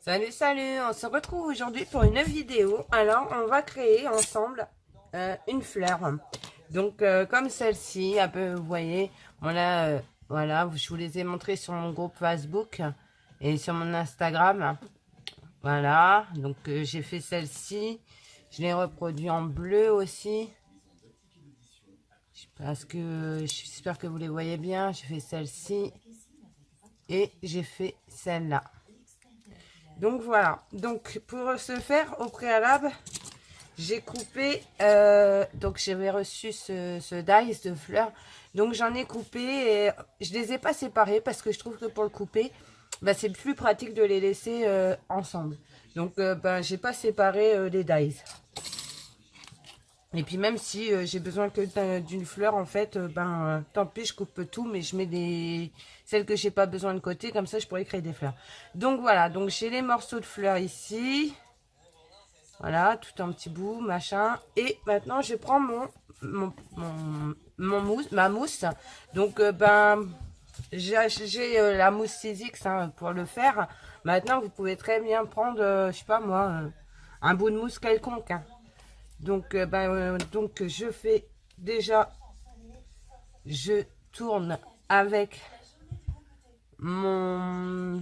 Salut, salut, on se retrouve aujourd'hui pour une vidéo. Alors, on va créer ensemble une fleur. Donc, comme celle-ci, un peu, vous voyez, voilà, je vous les ai montrés sur mon groupe Facebook et sur mon Instagram. Voilà, donc j'ai fait celle-ci. Je l'ai reproduit en bleu aussi. Parce que j'espère que vous les voyez bien. J'ai fait celle-ci et j'ai fait celle-là. Donc voilà, donc pour ce faire au préalable, j'ai coupé, donc j'avais reçu ce dice de fleurs, donc j'en ai coupé et je les ai pas séparés parce que je trouve que pour le couper, bah, c'est plus pratique de les laisser ensemble. Donc ben, j'ai pas séparé les dice. Et puis même si j'ai besoin que d'une fleur, en fait, tant pis, je coupe tout, mais je mets celles que j'ai pas besoin de côté, comme ça je pourrais créer des fleurs. Donc voilà, donc j'ai les morceaux de fleurs ici. Voilà, tout en petits bouts, machin. Et maintenant je prends ma mousse. Donc j'ai la mousse 6X pour le faire. Maintenant vous pouvez très bien prendre, je sais pas moi, un bout de mousse quelconque. Donc, donc je fais déjà, je tourne avec ma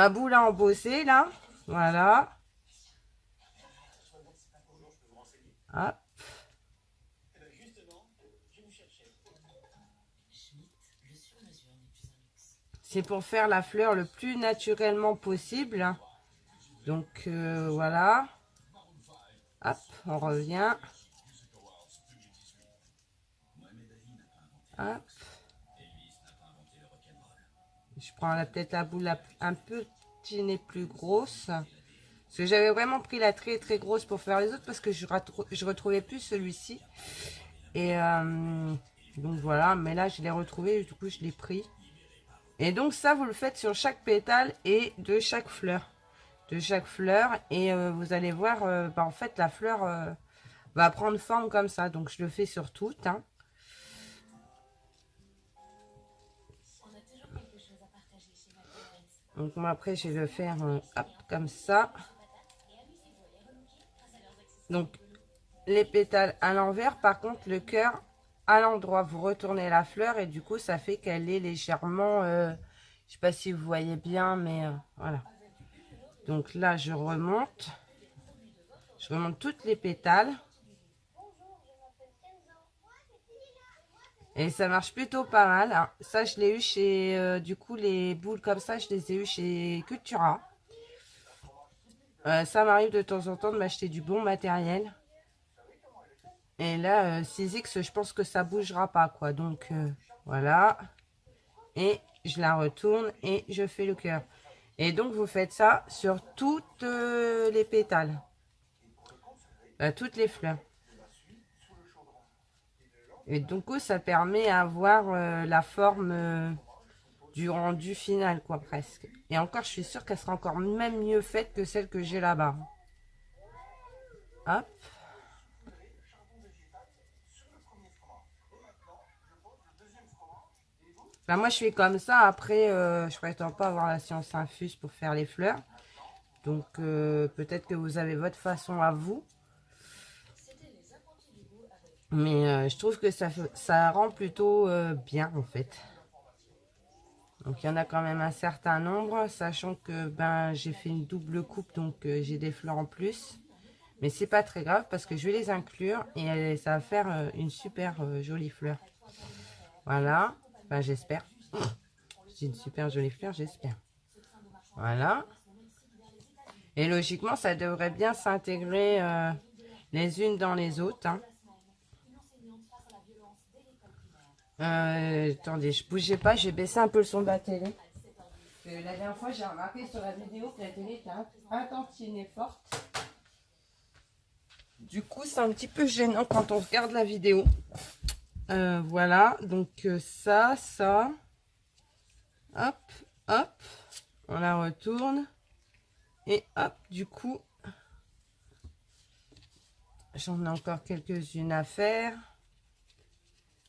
boule à embosser là, voilà. Hop. C'est pour faire la fleur le plus naturellement possible. Donc voilà. Hop, on revient. Hop. Je prends peut-être la boule un petit nez plus grosse. Parce que j'avais vraiment pris la très très grosse pour faire les autres parce que je retrouvais plus celui-ci. Et donc voilà, mais là je l'ai retrouvé, du coup je l'ai pris. Et donc ça vous le faites sur chaque pétale et de chaque fleur. De chaque fleur et vous allez voir, en fait la fleur va prendre forme comme ça. Donc je le fais sur toutes. Hein. Donc moi après je vais le faire hop, comme ça. Donc les pétales à l'envers, par contre le cœur à l'endroit. Vous retournez la fleur et du coup ça fait qu'elle est légèrement, je sais pas si vous voyez bien, mais voilà. Donc là je remonte toutes les pétales. Et ça marche plutôt pas mal. Hein. Ça, je l'ai eu chez... du coup, les boules comme ça, je les ai eu chez Cultura. Ça m'arrive de temps en temps de m'acheter du bon matériel. Et là, 6X, je pense que ça bougera pas, quoi. Donc, voilà. Et je la retourne et je fais le cœur. Et donc, vous faites ça sur toutes les pétales. Toutes les fleurs. Et donc, ça permet d'avoir la forme du rendu final, quoi, presque. Et encore, je suis sûre qu'elle sera encore même mieux faite que celle que j'ai là-bas. Hop. Ben, moi, je fais comme ça. Après, je prétends pas avoir la science infuse pour faire les fleurs. Donc, peut-être que vous avez votre façon à vous. Mais je trouve que ça rend plutôt bien, en fait. Donc, il y en a quand même un certain nombre, sachant que j'ai fait une double coupe, donc j'ai des fleurs en plus. Mais c'est pas très grave parce que je vais les inclure et ça va faire une super jolie fleur. Voilà, enfin, j'espère. C'est une super jolie fleur, j'espère. Voilà. Et logiquement, ça devrait bien s'intégrer les unes dans les autres. Hein. Attendez, je bougeais pas, j'ai baissé un peu le son de la télé. La dernière fois, j'ai remarqué sur la vidéo que la télé était un tantinet forte. Du coup, c'est un petit peu gênant quand on regarde la vidéo. Voilà, donc ça. Hop, hop. On la retourne. Et hop, du coup, j'en ai encore quelques-unes à faire.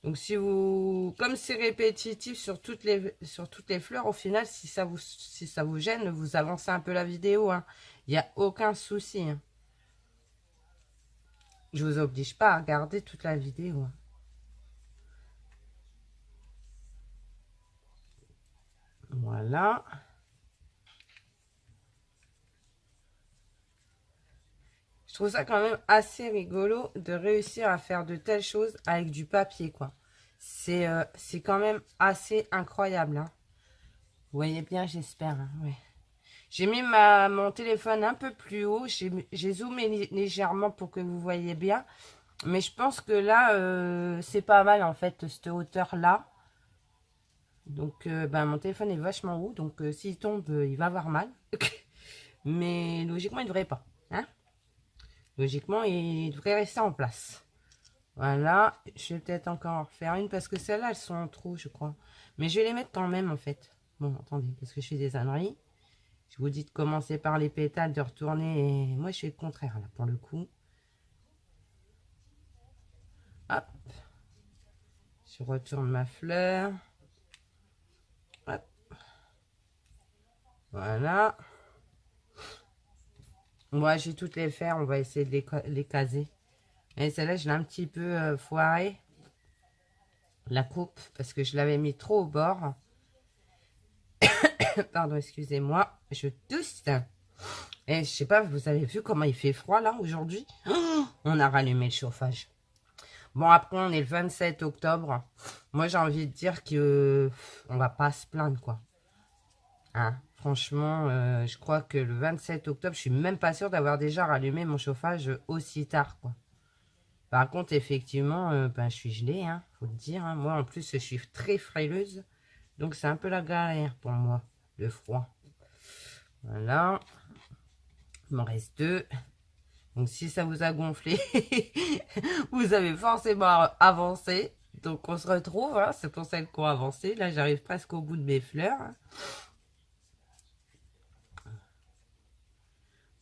Donc si vous, comme c'est répétitif sur toutes les fleurs, au final, si ça vous gêne, vous avancez un peu la vidéo, hein. Il n'y a aucun souci, hein. Je vous oblige pas à regarder toute la vidéo, hein. Voilà. Je trouve ça quand même assez rigolo de réussir à faire de telles choses avec du papier, quoi. C'est quand même assez incroyable, hein. Vous voyez bien, j'espère, hein, ouais. J'ai mis mon téléphone un peu plus haut. J'ai zoomé légèrement pour que vous voyez bien. Mais je pense que là, c'est pas mal, en fait, cette hauteur-là. Donc, ben, mon téléphone est vachement haut. Donc, s'il tombe, il va avoir mal. Mais logiquement, il ne devrait pas, hein. Logiquement, il devrait rester en place. Voilà. Je vais peut-être encore en refaire une parce que celles-là, elles sont en trop, je crois. Mais je vais les mettre quand même, en fait. Bon, attendez, parce que je fais des âneries. Je vous dis de commencer par les pétales, de retourner. Et moi, je fais le contraire, là, pour le coup. Hop. Je retourne ma fleur. Hop. Voilà. Moi, je vais toutes les faire. On va essayer de les caser. Et celle-là, je l'ai un petit peu foirée. La coupe, parce que je l'avais mis trop au bord. Pardon, excusez-moi. Je tousse. Et je sais pas, vous avez vu comment il fait froid, là, aujourd'hui? Oh, on a rallumé le chauffage. Bon, après, on est le 27 octobre. Moi, j'ai envie de dire que on va pas se plaindre, quoi. Hein, franchement, je crois que le 27 octobre, je suis même pas sûre d'avoir déjà rallumé mon chauffage aussi tard, quoi. Par contre, effectivement, ben, je suis gelée, hein, faut le dire, hein. Moi, en plus, je suis très frileuse. Donc, c'est un peu la galère pour moi, le froid. Voilà. Il m'en reste 2. Donc, si ça vous a gonflé, vous avez forcément avancé. Donc, on se retrouve, hein, c'est pour celles qui ont avancé. Là, j'arrive presque au bout de mes fleurs.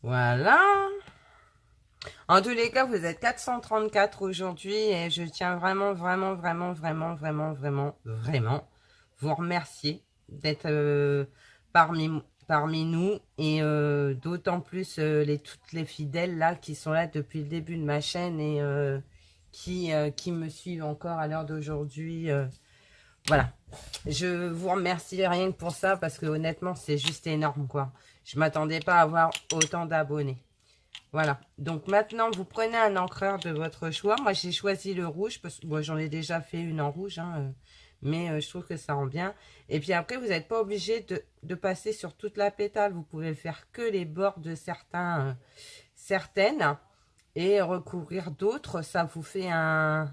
Voilà. En tous les cas, vous êtes 434 aujourd'hui et je tiens vraiment, vraiment, vraiment, vraiment, vraiment, vraiment, vraiment vous remercier d'être parmi nous et d'autant plus toutes les fidèles là qui sont là depuis le début de ma chaîne et qui me suivent encore à l'heure d'aujourd'hui. Voilà. Je vous remercie rien que pour ça parce que honnêtement, c'est juste énorme, quoi. Je m'attendais pas à avoir autant d'abonnés. Voilà. Donc maintenant, vous prenez un encreur de votre choix. Moi, j'ai choisi le rouge parce que bon, j'en ai déjà fait une en rouge, hein, mais je trouve que ça rend bien. Et puis après, vous n'êtes pas obligé de passer sur toute la pétale. Vous pouvez faire que les bords de certaines et recouvrir d'autres. Ça vous fait un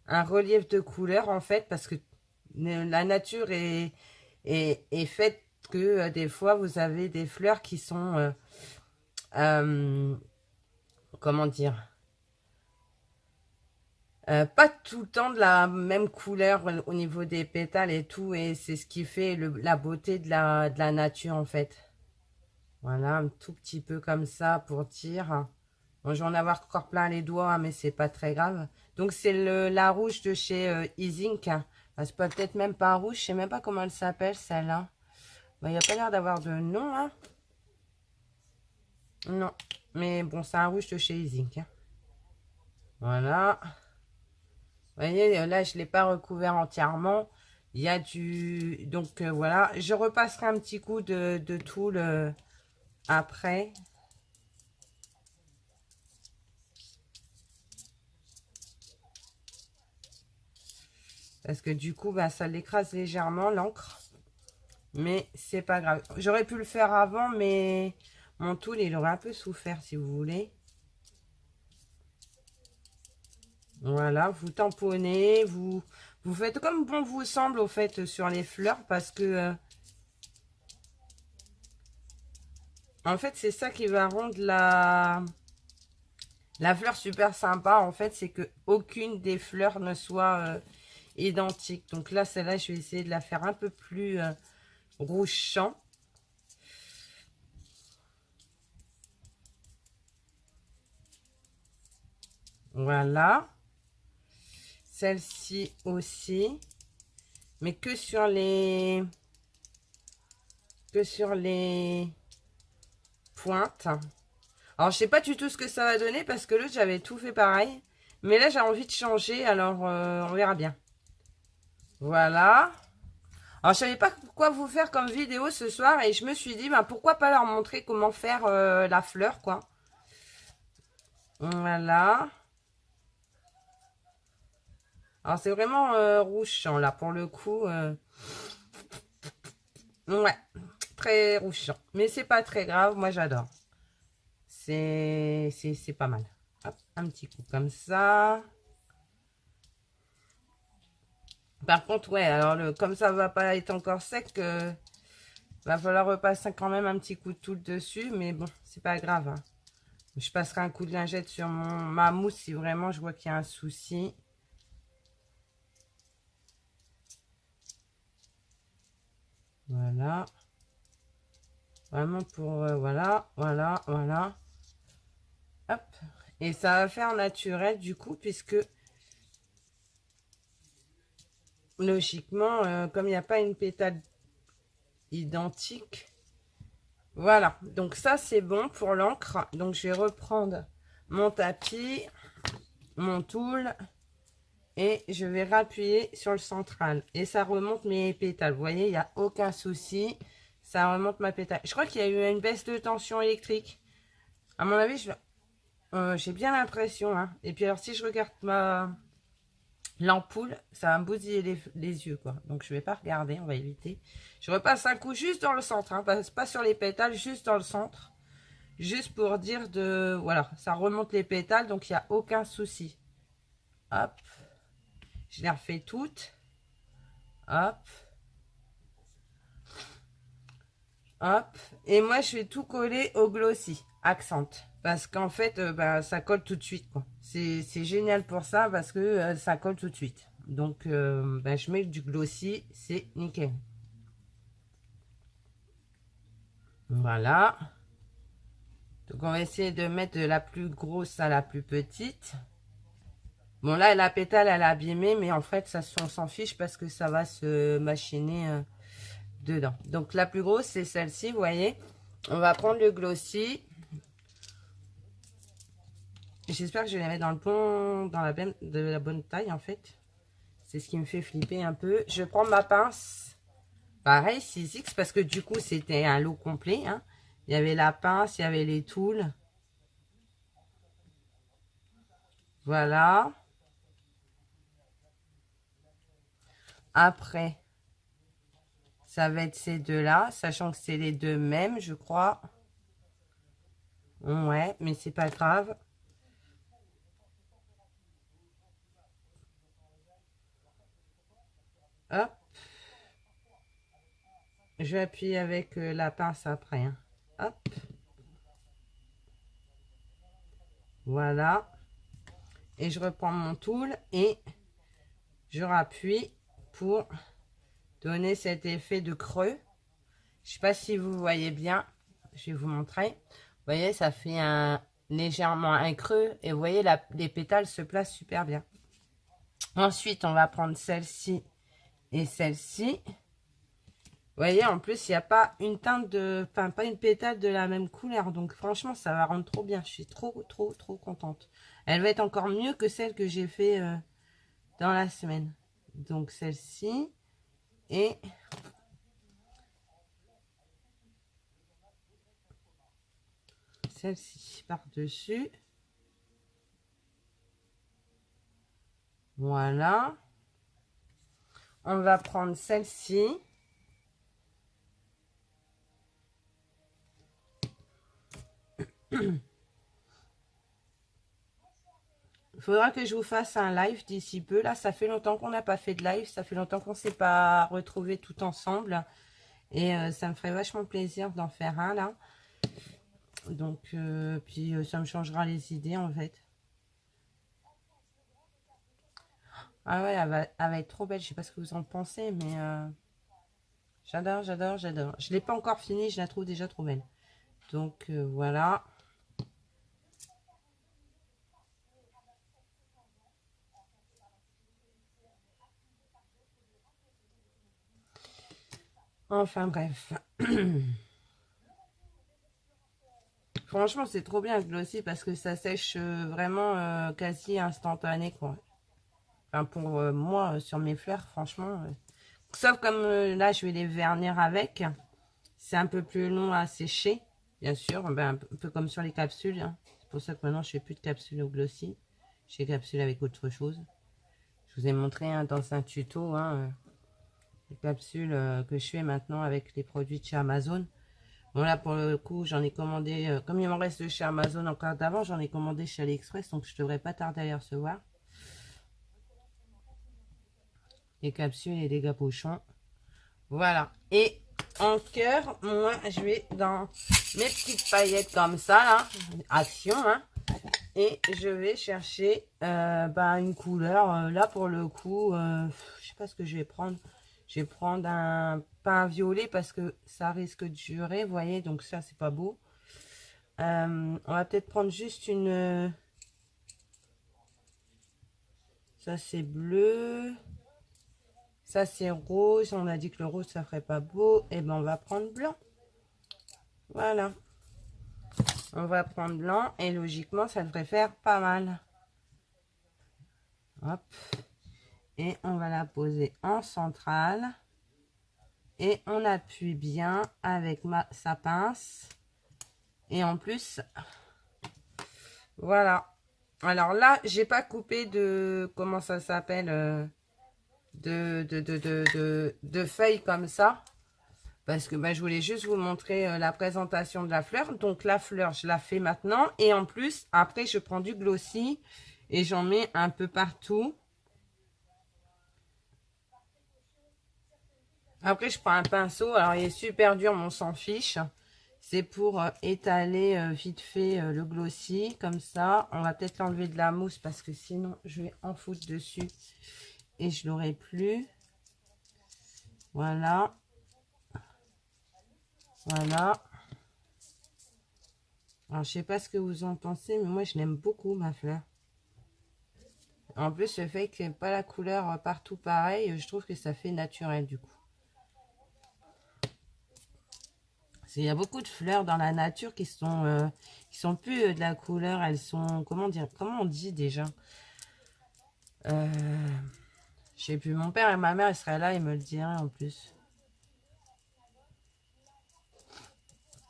relief de couleur en fait parce que la nature est faite que des fois, vous avez des fleurs qui sont... comment dire, pas tout le temps de la même couleur au niveau des pétales et tout, et c'est ce qui fait la beauté de la nature en fait. Voilà, un tout petit peu comme ça pour dire. Bon, je vais en avoir encore plein les doigts, mais c'est pas très grave. Donc c'est la rouge de chez Isink. Enfin, c'est peut-être même pas rouge, je sais même pas comment elle s'appelle celle-là. Il n'y a pas l'air d'avoir de nom, hein. Non, mais bon, c'est un rouge de chez Isink, hein. Voilà. Vous voyez, là, je ne l'ai pas recouvert entièrement. Il y a du... Donc, voilà. Je repasserai un petit coup de tool après. Parce que du coup, bah, ça l'écrase légèrement, l'encre. Mais c'est pas grave. J'aurais pu le faire avant, mais mon tool, il aurait un peu souffert, si vous voulez. Voilà, vous tamponnez, vous faites comme bon vous semble, au fait, sur les fleurs, parce que... en fait, c'est ça qui va rendre la fleur super sympa, en fait, c'est que aucune des fleurs ne soit identique. Donc là, celle-là, je vais essayer de la faire un peu plus rouge champ. Voilà. Celle-ci aussi. Mais que sur les... pointes. Alors, je sais pas du tout ce que ça va donner parce que l'autre, j'avais tout fait pareil. Mais là, j'ai envie de changer, alors on verra bien. Voilà. Alors, je savais pas quoi vous faire comme vidéo ce soir et je me suis dit, bah, pourquoi pas leur montrer comment faire la fleur, quoi. Voilà. Alors, c'est vraiment rouge champ, là, pour le coup. Ouais, très rouge champ. Mais c'est pas très grave, moi, j'adore. C'est pas mal. Hop, un petit coup comme ça. Par contre, ouais, alors comme ça va pas être encore sec, va falloir repasser quand même un petit coup de toule dessus, mais bon, c'est pas grave. Hein. Je passerai un coup de lingette sur ma mousse si vraiment je vois qu'il y a un souci. Voilà. Vraiment pour, voilà, voilà, voilà. Hop. Et ça va faire naturel du coup, puisque logiquement, comme il n'y a pas une pétale identique, voilà. Donc ça, c'est bon pour l'encre. Donc je vais reprendre mon tapis, mon tool, et je vais rappuyer sur le central. Et ça remonte mes pétales. Vous voyez, il n'y a aucun souci. Ça remonte ma pétale. Je crois qu'il y a eu une baisse de tension électrique. À mon avis, j'ai bien l'impression. Hein. Et puis alors, si je regarde l'ampoule, ça va me bousiller les yeux, quoi. Donc, je vais pas regarder, on va éviter. Je repasse un coup juste dans le centre, hein, pas sur les pétales, juste dans le centre. Juste pour dire de... Voilà, ça remonte les pétales, donc il n'y a aucun souci. Hop. Je les refais toutes. Hop. Hop. Et moi, je vais tout coller au glossy, accent. Parce qu'en fait, bah, ça colle tout de suite, quoi. C'est génial pour ça, parce que ça colle tout de suite. Donc, bah, je mets du glossy, c'est nickel. Voilà. Donc, on va essayer de mettre de la plus grosse à la plus petite. Bon, là, la pétale, elle est abîmée, mais en fait, ça, on s'en fiche parce que ça va se machiner dedans. Donc, la plus grosse, c'est celle-ci, vous voyez. On va prendre le glossy. J'espère que je vais les mettre dans de la bonne taille, en fait. C'est ce qui me fait flipper un peu. Je prends ma pince. Pareil, 6X, parce que du coup, c'était un lot complet. Hein. Il y avait la pince, il y avait les tools. Voilà. Après, ça va être ces deux-là, sachant que c'est les deux mêmes, je crois. Ouais, mais c'est pas grave. Hop. Je vais appuyer avec la pince après. Hein. Hop. Voilà. Et je reprends mon tool et je rappuie pour donner cet effet de creux. Je sais pas si vous voyez bien. Je vais vous montrer. Vous voyez, ça fait légèrement un creux. Et vous voyez, les pétales se placent super bien. Ensuite, on va prendre celle-ci et celle-ci. Vous voyez, en plus, il n'y a pas une teinte de... Enfin, pas une pétale de la même couleur. Donc, franchement, ça va rendre trop bien. Je suis trop, trop, trop contente. Elle va être encore mieux que celle que j'ai fait dans la semaine. Donc, celle-ci. Et... celle-ci par-dessus. Voilà. On va prendre celle-ci. Il faudra que je vous fasse un live d'ici peu. Là, ça fait longtemps qu'on n'a pas fait de live. Ça fait longtemps qu'on ne s'est pas retrouvés tout ensemble. Et ça me ferait vachement plaisir d'en faire un, là. Donc, puis ça me changera les idées, en fait. Ah ouais, elle va être trop belle. Je sais pas ce que vous en pensez, mais j'adore, j'adore, j'adore. Je ne l'ai pas encore finie. Je la trouve déjà trop belle. Donc, voilà. Enfin bref. Franchement, c'est trop bien le glossy parce que ça sèche vraiment quasi instantané, quoi. Enfin, pour moi, sur mes fleurs, franchement. Sauf comme là, je vais les vernir avec. C'est un peu plus long à sécher, bien sûr. Ben, un peu comme sur les capsules. Hein. C'est pour ça que maintenant, je fais plus de capsules au glossy. Je fais capsules avec autre chose. Je vous ai montré hein, dans un tuto les capsules que je fais maintenant avec les produits de chez Amazon. Bon là pour le coup j'en ai commandé, comme il m'en reste de chez Amazon encore d'avant, j'en ai commandé chez AliExpress, donc je devrais pas tarder à les recevoir. Les capsules et les capuchons. Voilà. Et en cœur, moi je vais dans mes petites paillettes comme ça là, action hein. Et je vais chercher une couleur. Là pour le coup, je sais pas ce que je vais prendre. Je vais prendre pas un violet parce que ça risque de durer, vous voyez, donc ça c'est pas beau. On va peut-être prendre juste une... Ça c'est bleu. Ça c'est rose. On a dit que le rose ça ferait pas beau. Et ben on va prendre blanc. Voilà. On va prendre blanc et logiquement ça devrait faire pas mal. Hop. Et on va la poser en centrale. Et on appuie bien avec sa pince. Et en plus, voilà. Alors là, j'ai pas coupé de, comment ça s'appelle, de feuilles comme ça. Parce que je voulais juste vous montrer la présentation de la fleur. Donc la fleur, je la fais maintenant. Et en plus, après, je prends du glossy et j'en mets un peu partout. Après, je prends un pinceau. Alors, il est super dur, mais on s'en fiche. C'est pour étaler vite fait le glossy, comme ça. On va peut-être enlever de la mousse parce que sinon, je vais en foutre dessus et je l'aurai plus. Voilà. Voilà. Alors, je sais pas ce que vous en pensez, mais moi, je l'aime beaucoup, ma fleur. En plus, le fait qu'il n'y ait pas la couleur partout pareil, je trouve que ça fait naturel, du coup. Il y a beaucoup de fleurs dans la nature qui sont plus de la couleur, elles sont, comment dire, comment on dit déjà je sais plus, mon père et ma mère, ils seraient là, ils me le diraient en plus.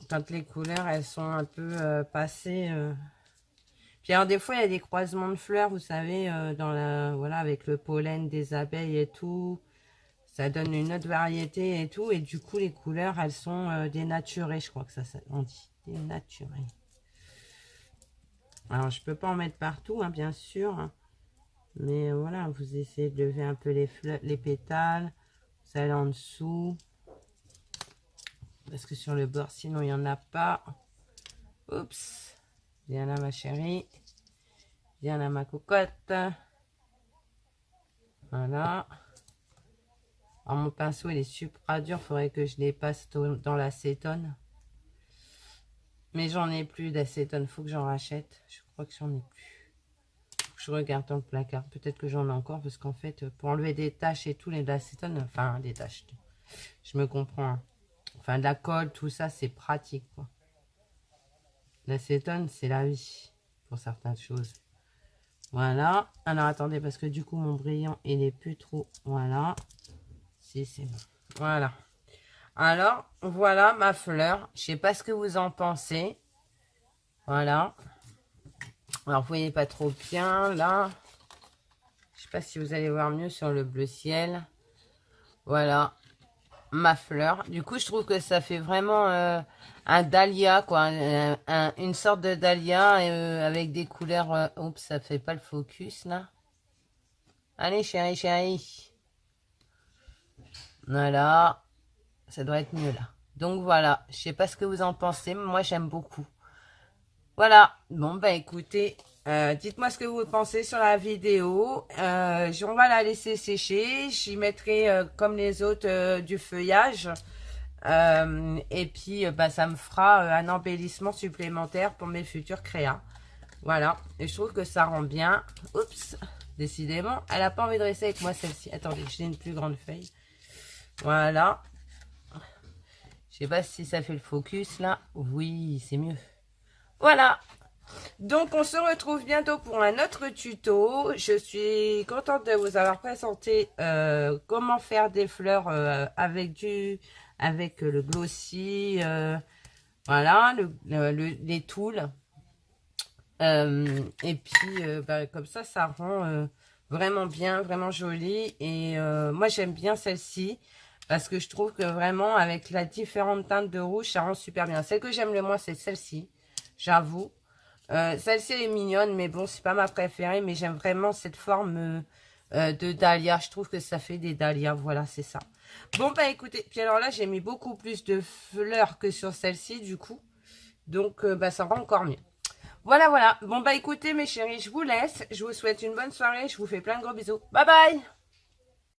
Quand les couleurs, elles sont un peu passées. Puis alors, des fois, il y a des croisements de fleurs, vous savez, voilà, avec le pollen des abeilles et tout. Ça donne une autre variété et tout. Et du coup, les couleurs, elles sont dénaturées. Je crois que ça on dit dénaturées. Alors, je peux pas en mettre partout, hein, bien sûr. Mais voilà, vous essayez de lever un peu les pétales. Vous allez en dessous. Parce que sur le bord, sinon, il n'y en a pas. Oups. Viens là, ma chérie. Viens là, ma cocotte. Voilà. Alors, mon pinceau, il est super dur. Il faudrait que je les passe dans l'acétone. Mais j'en ai plus d'acétone. Il faut que j'en rachète. Je crois que j'en ai plus. Je regarde dans le placard. Peut-être que j'en ai encore. Parce qu'en fait, pour enlever des taches et tout, les d'acétone, enfin, des taches. Je me comprends. Hein. Enfin, de la colle, tout ça, c'est pratique, quoi. L'acétone, c'est la vie. Pour certaines choses. Voilà. Alors, attendez, parce que du coup, mon brillant, il est plus trop... Voilà. Si, c'est bon. Voilà. Alors, voilà ma fleur. Je sais pas ce que vous en pensez. Voilà. Alors, vous voyez pas trop bien, là. Je sais pas si vous allez voir mieux sur le bleu ciel. Voilà. Ma fleur. Du coup, je trouve que ça fait vraiment un dahlia, quoi. Une sorte de dahlia avec des couleurs... oups, ça fait pas le focus, là. Allez, chérie, chérie. Voilà. Ça doit être mieux, là. Donc, voilà. Je sais pas ce que vous en pensez, mais moi, j'aime beaucoup. Voilà. Bon, bah, écoutez... dites-moi ce que vous pensez sur la vidéo. On va la laisser sécher. J'y mettrai, comme les autres, du feuillage. Et puis, ça me fera un embellissement supplémentaire pour mes futurs créas. Voilà. Et je trouve que ça rend bien. Oups. Décidément, elle n'a pas envie de rester avec moi, celle-ci. Attendez, j'ai une plus grande feuille. Voilà. Je sais pas si ça fait le focus là. Oui, c'est mieux. Voilà. Donc, on se retrouve bientôt pour un autre tuto. Je suis contente de vous avoir présenté comment faire des fleurs avec le glossy, voilà, les tools. Et puis, comme ça rend vraiment bien, vraiment joli. Et moi, j'aime bien celle-ci parce que je trouve que vraiment, avec la différente teinte de rouge, ça rend super bien. Celle que j'aime le moins, c'est celle-ci, j'avoue. Celle-ci, elle est mignonne, mais bon, c'est pas ma préférée. Mais j'aime vraiment cette forme de dahlia. Je trouve que ça fait des dahlias. Voilà, c'est ça. Bon, bah écoutez, puis alors là, j'ai mis beaucoup plus de fleurs que sur celle-ci, du coup. Donc, ça rend encore mieux. Voilà, voilà. Bon, bah écoutez, mes chéris, je vous laisse. Je vous souhaite une bonne soirée. Je vous fais plein de gros bisous. Bye bye!